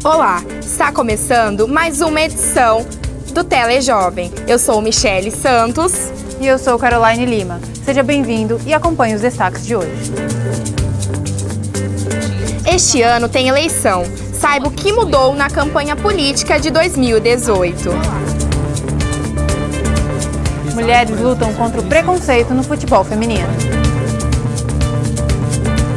Olá, está começando mais uma edição do Telejovem. Eu sou Michele Santos. E eu sou Caroline Lima. Seja bem-vindo e acompanhe os destaques de hoje. Este ano tem eleição. Saiba o que mudou na campanha política de 2018. Mulheres lutam contra o preconceito no futebol feminino.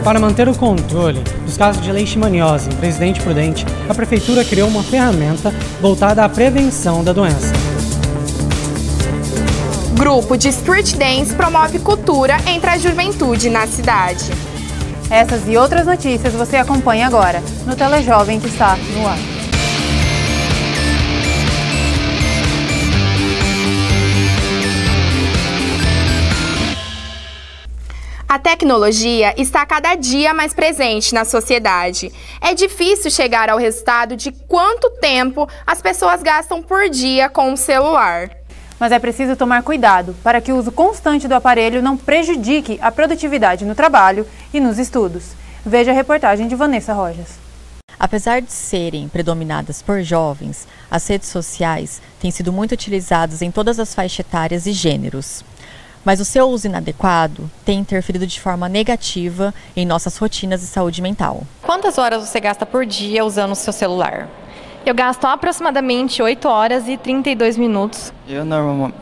Para manter o controle dos casos de leishmaniose em Presidente Prudente, a Prefeitura criou uma ferramenta voltada à prevenção da doença. Grupo de Street Dance promove cultura entre a juventude na cidade. Essas e outras notícias você acompanha agora no Telejovem que está no ar. A tecnologia está cada dia mais presente na sociedade. É difícil chegar ao resultado de quanto tempo as pessoas gastam por dia com o celular. Mas é preciso tomar cuidado para que o uso constante do aparelho não prejudique a produtividade no trabalho e nos estudos. Veja a reportagem de Vanessa Rojas. Apesar de serem predominadas por jovens, as redes sociais têm sido muito utilizadas em todas as faixas etárias e gêneros. Mas o seu uso inadequado tem interferido de forma negativa em nossas rotinas de saúde mental. Quantas horas você gasta por dia usando o seu celular? Eu gasto aproximadamente 8 horas e 32 minutos. Eu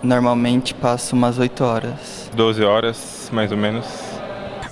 normalmente passo umas 8 horas. 12 horas, mais ou menos.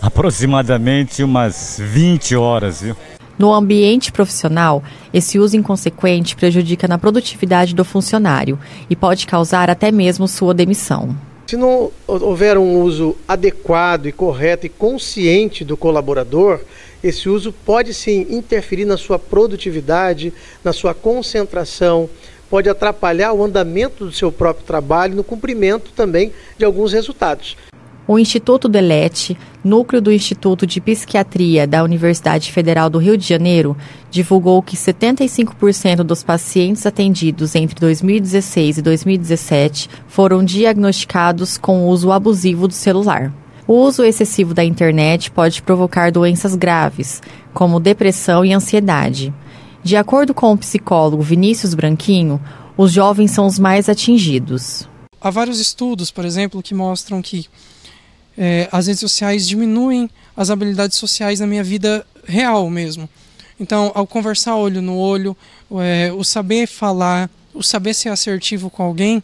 Aproximadamente umas 20 horas, viu? No ambiente profissional, esse uso inconsequente prejudica na produtividade do funcionário e pode causar até mesmo sua demissão. Se não houver um uso adequado e correto e consciente do colaborador, esse uso pode sim interferir na sua produtividade, na sua concentração, pode atrapalhar o andamento do seu próprio trabalho e no cumprimento também de alguns resultados. O Instituto Delete, núcleo do Instituto de Psiquiatria da Universidade Federal do Rio de Janeiro, divulgou que 75% dos pacientes atendidos entre 2016 e 2017 foram diagnosticados com uso abusivo do celular. O uso excessivo da internet pode provocar doenças graves, como depressão e ansiedade. De acordo com o psicólogo Vinícius Branquinho, os jovens são os mais atingidos. Há vários estudos, por exemplo, que mostram que as redes sociais diminuem as habilidades sociais na minha vida real mesmo. Então, ao conversar olho no olho, o saber falar, o saber ser assertivo com alguém,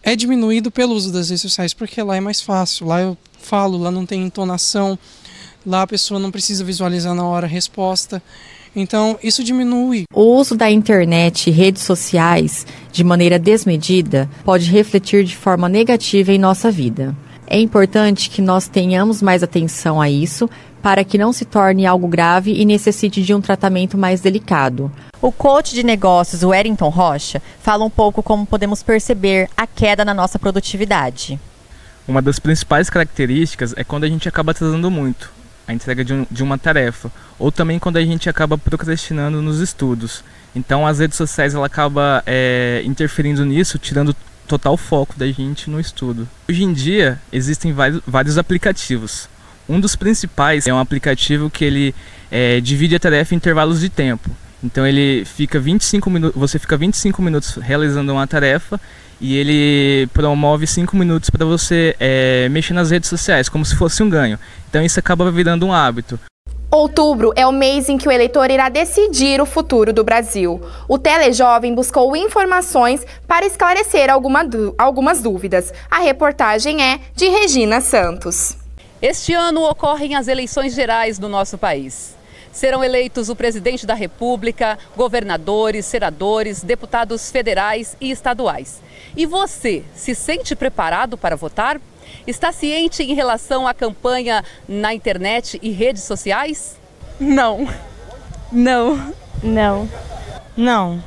é diminuído pelo uso das redes sociais, porque lá é mais fácil, lá eu falo, lá não tem entonação, lá a pessoa não precisa visualizar na hora a resposta. Então, isso diminui. O uso da internet e redes sociais de maneira desmedida pode refletir de forma negativa em nossa vida. É importante que nós tenhamos mais atenção a isso para que não se torne algo grave e necessite de um tratamento mais delicado. O coach de negócios, o Wellington Rocha, fala um pouco como podemos perceber a queda na nossa produtividade. Uma das principais características é quando a gente acaba atrasando muito a entrega de uma tarefa, ou também quando a gente acaba procrastinando nos estudos. Então as redes sociais ela acaba interferindo nisso, tirando total foco da gente no estudo. Hoje em dia existem vários aplicativos. Um dos principais é um aplicativo que ele divide a tarefa em intervalos de tempo. Então ele fica 25 minutos, você fica 25 minutos realizando uma tarefa e ele promove 5 minutos para você mexer nas redes sociais, como se fosse um ganho. Então isso acaba virando um hábito. Outubro é o mês em que o eleitor irá decidir o futuro do Brasil. O Telejovem buscou informações para esclarecer algumas dúvidas. A reportagem é de Regina Santos. Este ano ocorrem as eleições gerais do nosso país. Serão eleitos o presidente da República, governadores, senadores, deputados federais e estaduais. E você se sente preparado para votar? Está ciente em relação à campanha na internet e redes sociais? Não. Não. Não. Não.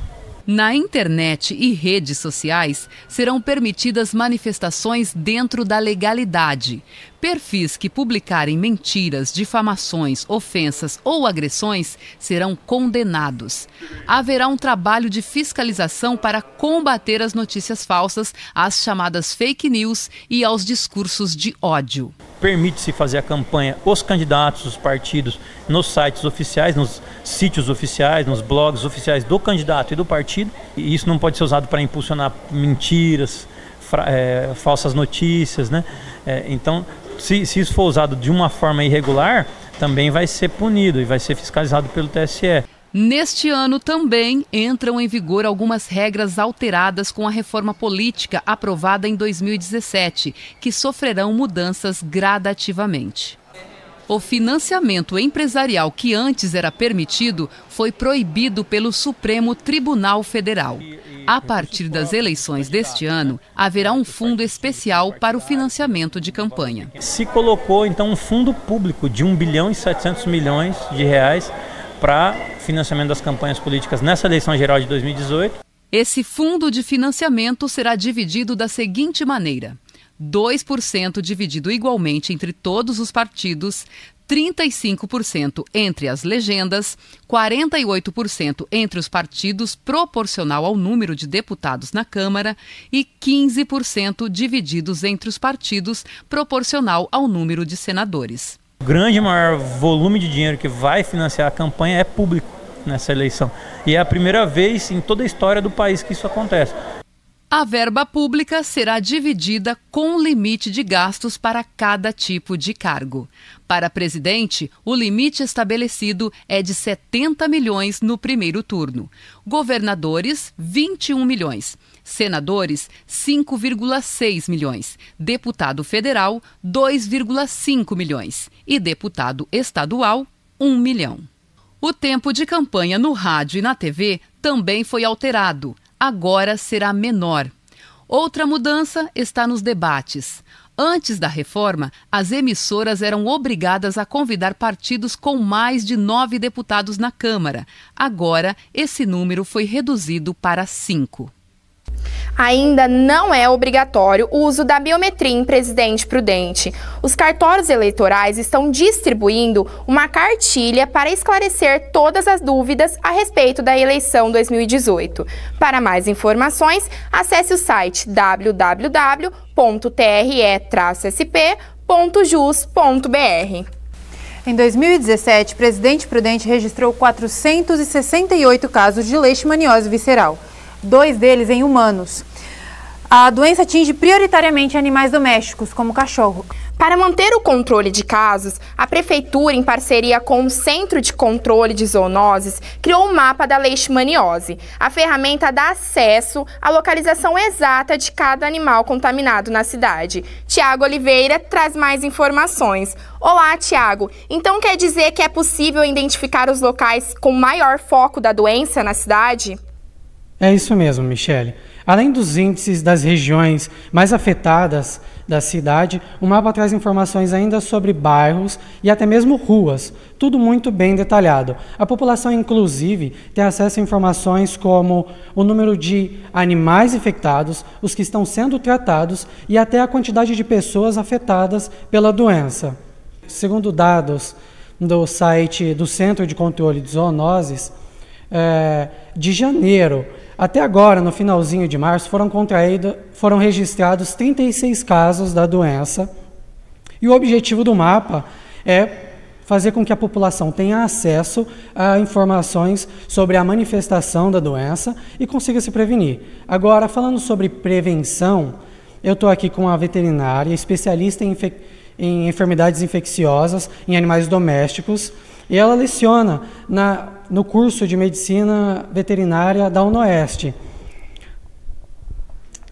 Na internet e redes sociais serão permitidas manifestações dentro da legalidade. Perfis que publicarem mentiras, difamações, ofensas ou agressões serão condenados. Haverá um trabalho de fiscalização para combater as notícias falsas, as chamadas fake news e aos discursos de ódio. Permite-se fazer a campanha, os candidatos, os partidos, nos sites oficiais, nos sítios oficiais, nos blogs oficiais do candidato e do partido. E isso não pode ser usado para impulsionar mentiras, falsas notícias, né? Então, se isso for usado de uma forma irregular, também vai ser punido e vai ser fiscalizado pelo TSE. Neste ano também entram em vigor algumas regras alteradas com a reforma política aprovada em 2017, que sofrerão mudanças gradativamente. O financiamento empresarial que antes era permitido foi proibido pelo Supremo Tribunal Federal. A partir das eleições deste ano, haverá um fundo especial para o financiamento de campanha. Se colocou então um fundo público de 1 bilhão e 700 milhões de reais para financiamento das campanhas políticas nessa eleição geral de 2018. Esse fundo de financiamento será dividido da seguinte maneira: 2% dividido igualmente entre todos os partidos, 35% entre as legendas, 48% entre os partidos proporcional ao número de deputados na Câmara e 15% divididos entre os partidos proporcional ao número de senadores. O grande maior volume de dinheiro que vai financiar a campanha é público nessa eleição. E é a primeira vez em toda a história do país que isso acontece. A verba pública será dividida com limite de gastos para cada tipo de cargo. Para presidente, o limite estabelecido é de 70 milhões no primeiro turno. Governadores, 21 milhões. Senadores, 5,6 milhões. Deputado federal, 2,5 milhões. E deputado estadual, 1 milhão. O tempo de campanha no rádio e na TV também foi alterado. Agora será menor. Outra mudança está nos debates. Antes da reforma, as emissoras eram obrigadas a convidar partidos com mais de 9 deputados na Câmara. Agora, esse número foi reduzido para 5. Ainda não é obrigatório o uso da biometria em Presidente Prudente. Os cartórios eleitorais estão distribuindo uma cartilha para esclarecer todas as dúvidas a respeito da eleição 2018. Para mais informações, acesse o site www.tre-sp.jus.br. Em 2017, Presidente Prudente registrou 468 casos de leishmaniose visceral. 2 deles em humanos. A doença atinge prioritariamente animais domésticos, como cachorro. Para manter o controle de casos, a Prefeitura, em parceria com o Centro de Controle de Zoonoses, criou um mapa da leishmaniose. A ferramenta dá acesso à localização exata de cada animal contaminado na cidade. Tiago Oliveira traz mais informações. Olá, Tiago. Então quer dizer que é possível identificar os locais com maior foco da doença na cidade? É isso mesmo, Michele. Além dos índices das regiões mais afetadas da cidade, o mapa traz informações ainda sobre bairros e até mesmo ruas, tudo muito bem detalhado. A população, inclusive, tem acesso a informações como o número de animais infectados, os que estão sendo tratados e até a quantidade de pessoas afetadas pela doença. Segundo dados do site do Centro de Controle de Zoonoses, de janeiro até agora, no finalzinho de março, foram registrados 36 casos da doença. E o objetivo do mapa é fazer com que a população tenha acesso a informações sobre a manifestação da doença e consiga se prevenir. Agora, falando sobre prevenção, eu estou aqui com a veterinária, especialista em enfermidades infecciosas em animais domésticos, e ela leciona no curso de Medicina Veterinária da UNOeste.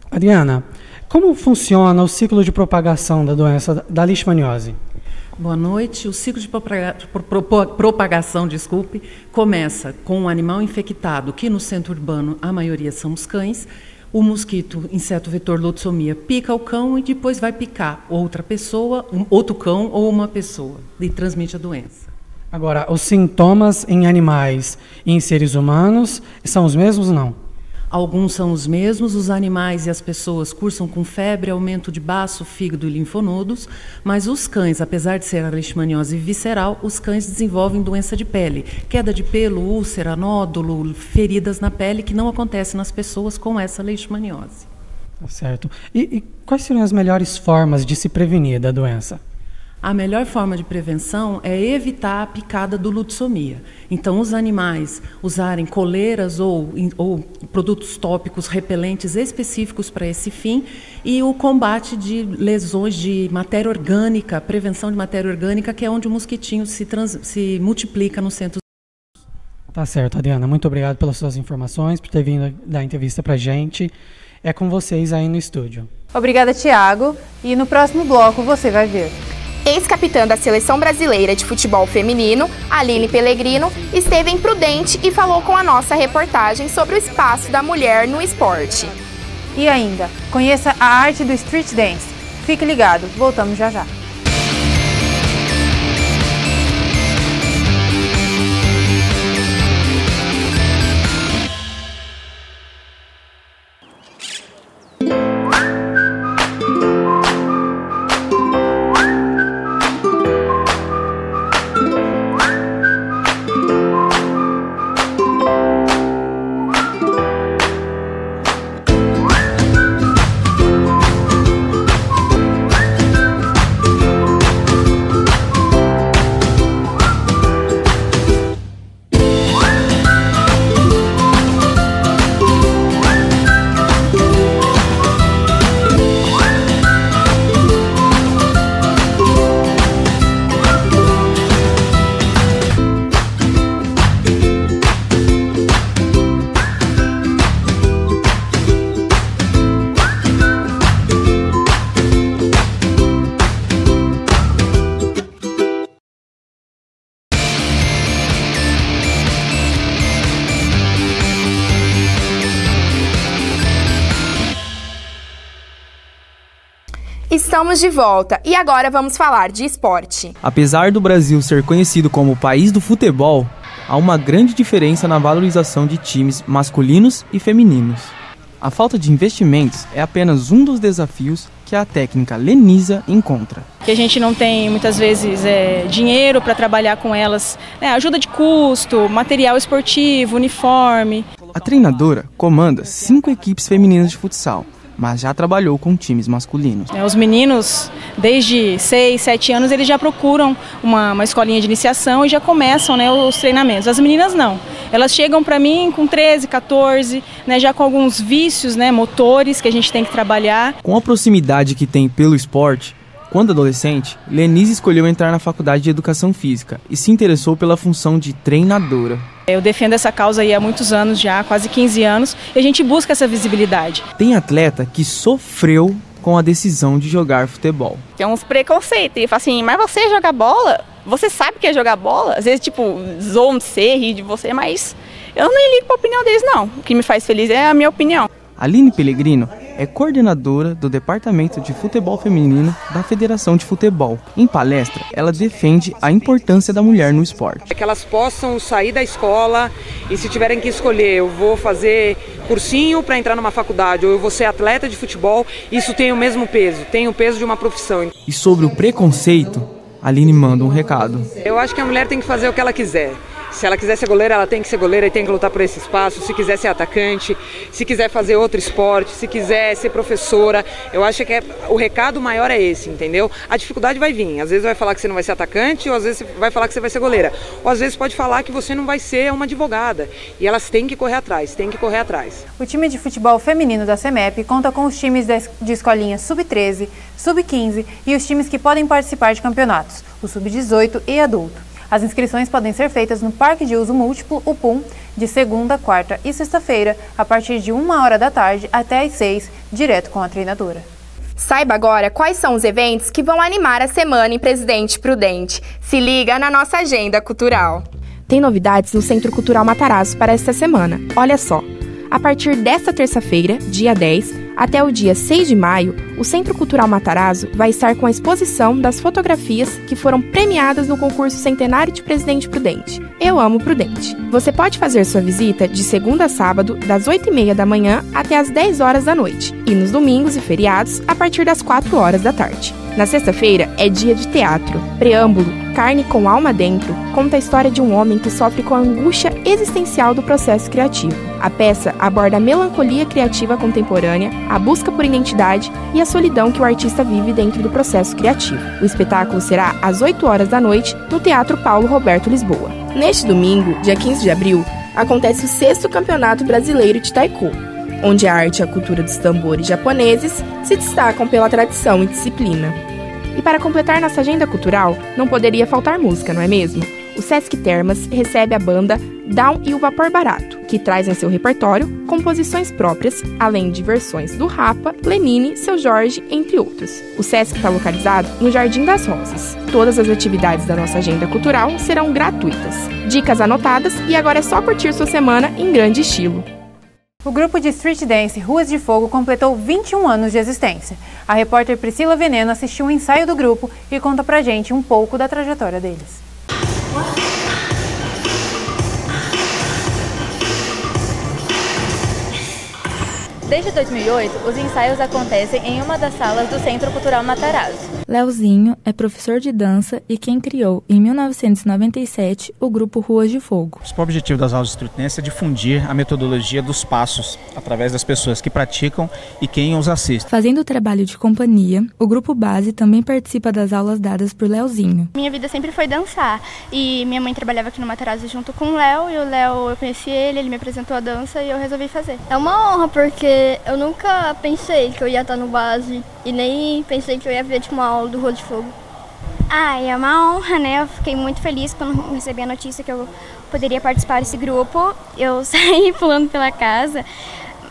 Adriana, como funciona o ciclo de propagação da doença da leishmaniose? Boa noite. O ciclo de propagação, começa com um animal infectado, que no centro urbano a maioria são os cães. O mosquito inseto vetor lotsomia pica o cão e depois vai picar outra pessoa, outro cão ou uma pessoa e transmite a doença. Agora, os sintomas em animais e em seres humanos são os mesmos ou não? Alguns são os mesmos, os animais e as pessoas cursam com febre, aumento de baço, fígado e linfonodos, mas os cães, apesar de ser a leishmaniose visceral, os cães desenvolvem doença de pele, queda de pelo, úlcera, nódulo, feridas na pele que não acontecem nas pessoas com essa leishmaniose. Certo. E quais seriam as melhores formas de se prevenir da doença? A melhor forma de prevenção é evitar a picada do lutsomia. Então, os animais usarem coleiras ou produtos tópicos repelentes específicos para esse fim e o combate de lesões de matéria orgânica, prevenção de matéria orgânica, que é onde o mosquitinho se multiplica no centro. Tá certo, Adriana. Muito obrigado pelas suas informações, por ter vindo dar entrevista para a gente. É com vocês aí no estúdio. Obrigada, Thiago. E no próximo bloco você vai ver. Ex-capitã da Seleção Brasileira de Futebol Feminino, Aline Pellegrino, esteve em Prudente e falou com a nossa reportagem sobre o espaço da mulher no esporte. E ainda, conheça a arte do street dance. Fique ligado, voltamos já já. Estamos de volta e agora vamos falar de esporte. Apesar do Brasil ser conhecido como o país do futebol, há uma grande diferença na valorização de times masculinos e femininos. A falta de investimentos é apenas um dos desafios que a técnica Lenisa encontra. Que a gente não tem muitas vezes dinheiro para trabalhar com elas, ajuda de custo, material esportivo, uniforme. A treinadora comanda 5 equipes femininas de futsal, mas já trabalhou com times masculinos. Os meninos, desde 6, 7 anos, eles já procuram uma escolinha de iniciação e já começam os treinamentos. As meninas não. Elas chegam para mim com 13, 14, já com alguns vícios motores que a gente tem que trabalhar. Com a proximidade que tem pelo esporte, quando adolescente, Lenise escolheu entrar na faculdade de Educação Física e se interessou pela função de treinadora. Eu defendo essa causa aí há muitos anos já, quase 15 anos, e a gente busca essa visibilidade. Tem atleta que sofreu com a decisão de jogar futebol. Tem uns preconceitos, e fala assim, mas você joga bola? Você sabe o que é jogar bola? Às vezes, zoam de você, rir de você, mas eu nem ligo pra opinião deles, não. O que me faz feliz é a minha opinião. Aline Pellegrino é coordenadora do Departamento de Futebol Feminino da Federação de Futebol. Em palestra, ela defende a importância da mulher no esporte. Que elas possam sair da escola e, se tiverem que escolher, eu vou fazer cursinho para entrar numa faculdade ou eu vou ser atleta de futebol, isso tem o mesmo peso, tem o peso de uma profissão. E sobre o preconceito, Aline manda um recado. Eu acho que a mulher tem que fazer o que ela quiser. Se ela quiser ser goleira, ela tem que ser goleira e tem que lutar por esse espaço. Se quiser ser atacante, se quiser fazer outro esporte, se quiser ser professora, eu acho que o recado maior é esse, entendeu? A dificuldade vai vir. Às vezes vai falar que você não vai ser atacante, ou às vezes vai falar que você vai ser goleira. Ou às vezes pode falar que você não vai ser uma advogada. E elas têm que correr atrás, têm que correr atrás. O time de futebol feminino da CEMEP conta com os times de escolinhas sub-13, sub-15 e os times que podem participar de campeonatos, o sub-18 e adulto. As inscrições podem ser feitas no Parque de Uso Múltiplo, o PUM, de segunda, quarta e sexta-feira, a partir de 1h da tarde até às 6h, direto com a treinadora. Saiba agora quais são os eventos que vão animar a semana em Presidente Prudente. Se liga na nossa agenda cultural. Tem novidades no Centro Cultural Matarazzo para esta semana. Olha só. A partir desta terça-feira, dia 10, até o dia 6 de maio, o Centro Cultural Matarazzo vai estar com a exposição das fotografias que foram premiadas no concurso Centenário de Presidente Prudente. Eu amo Prudente. Você pode fazer sua visita de segunda a sábado, das 8h30 da manhã até as 10 horas da noite, e nos domingos e feriados, a partir das 4 horas da tarde. Na sexta-feira é dia de teatro. Preâmbulo, Carne com Alma Dentro, conta a história de um homem que sofre com a angústia existencial do processo criativo. A peça aborda a melancolia criativa contemporânea, a busca por identidade e a solidão que o artista vive dentro do processo criativo. O espetáculo será às 8 horas da noite no Teatro Paulo Roberto Lisboa. Neste domingo, dia 15 de abril, acontece o 6º Campeonato Brasileiro de Taiko, onde a arte e a cultura dos tambores japoneses se destacam pela tradição e disciplina. E para completar nossa agenda cultural, não poderia faltar música, não é mesmo? O Sesc Termas recebe a banda Down e o Vapor Barato, que traz em seu repertório composições próprias, além de versões do Rapa, Lenine, Seu Jorge, entre outros. O Sesc está localizado no Jardim das Rosas. Todas as atividades da nossa agenda cultural serão gratuitas. Dicas anotadas e agora é só curtir sua semana em grande estilo. O grupo de street dance Ruas de Fogo completou 21 anos de existência. A repórter Priscila Veneno assistiu um ensaio do grupo e conta pra gente um pouco da trajetória deles. Desde 2008, os ensaios acontecem em uma das salas do Centro Cultural Matarazzo. Leozinho é professor de dança e quem criou, em 1997, o grupo Ruas de Fogo. O principal objetivo das aulas de street dance é difundir a metodologia dos passos através das pessoas que praticam e quem os assiste. Fazendo o trabalho de companhia, o grupo base também participa das aulas dadas por Leozinho. Minha vida sempre foi dançar e minha mãe trabalhava aqui no Matarazzo junto com o Léo, e o Léo, eu conheci ele me apresentou a dança e eu resolvi fazer. É uma honra porque eu nunca pensei que eu ia estar no base e nem pensei que eu ia ver uma aula do Rua de Fogo. É uma honra, né? Eu fiquei muito feliz quando recebi a notícia que eu poderia participar desse grupo. Eu saí pulando pela casa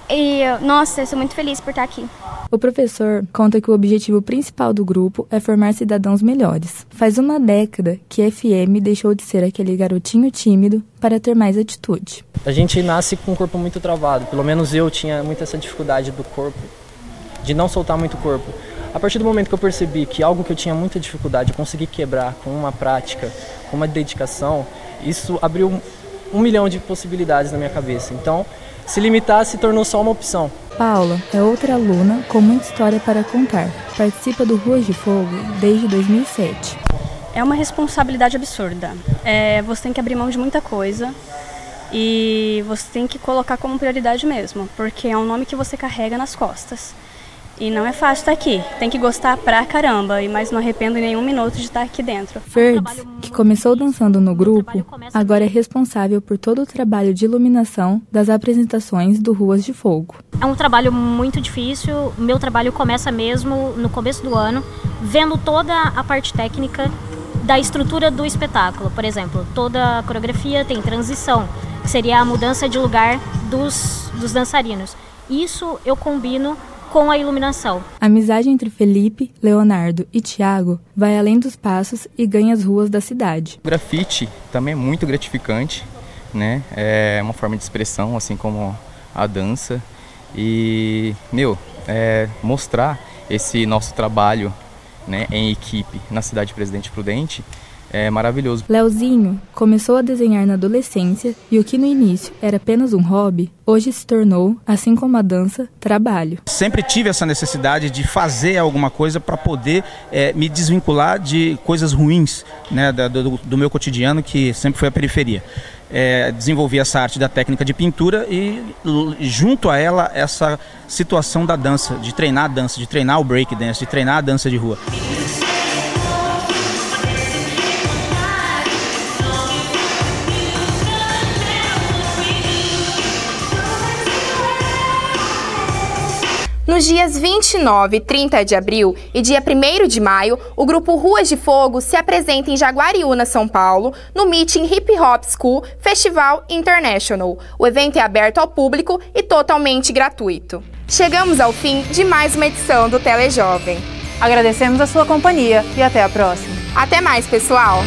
e, nossa, eu sou muito feliz por estar aqui. O professor conta que o objetivo principal do grupo é formar cidadãos melhores. Faz uma década que a FM deixou de ser aquele garotinho tímido para ter mais atitude. A gente nasce com o corpo muito travado, pelo menos eu tinha muito essa dificuldade do corpo, de não soltar muito o corpo. A partir do momento que eu percebi que algo que eu tinha muita dificuldade, eu consegui quebrar com uma prática, com uma dedicação, isso abriu 1 milhão de possibilidades na minha cabeça. Então, se limitar se tornou só uma opção. Paula é outra aluna com muita história para contar. Participa do Ruas de Fogo desde 2007. É uma responsabilidade absurda. Você tem que abrir mão de muita coisa e você tem que colocar como prioridade mesmo, porque é um nome que você carrega nas costas. E não é fácil estar aqui. Tem que gostar pra caramba, mas não arrependo em nenhum minuto de estar aqui dentro. Ferds, que começou dançando no grupo, agora é responsável por todo o trabalho de iluminação das apresentações do Ruas de Fogo. É um trabalho muito difícil. O meu trabalho começa mesmo no começo do ano, vendo toda a parte técnica da estrutura do espetáculo. Por exemplo, toda a coreografia tem transição, que seria a mudança de lugar dos dançarinos. Isso eu combino com a iluminação. A amizade entre Felipe, Leonardo e Thiago vai além dos passos e ganha as ruas da cidade. O grafite também é muito gratificante, né? É uma forma de expressão, assim como a dança. E, mostrar esse nosso trabalho, né, em equipe na cidade de Presidente Prudente é maravilhoso. Leozinho começou a desenhar na adolescência e o que no início era apenas um hobby, hoje se tornou, assim como a dança, trabalho. Sempre tive essa necessidade de fazer alguma coisa para poder me desvincular de coisas ruins, né, do meu cotidiano, que sempre foi a periferia. Desenvolvi essa arte da técnica de pintura e junto a ela essa situação da dança, de treinar a dança, de treinar o break dance, de treinar a dança de rua. Nos dias 29 e 30 de abril e dia 1º de maio, o grupo Ruas de Fogo se apresenta em Jaguariúna, São Paulo, no Meeting Hip Hop School Festival International. O evento é aberto ao público e totalmente gratuito. Chegamos ao fim de mais uma edição do Telejovem. Agradecemos a sua companhia e até a próxima. Até mais, pessoal!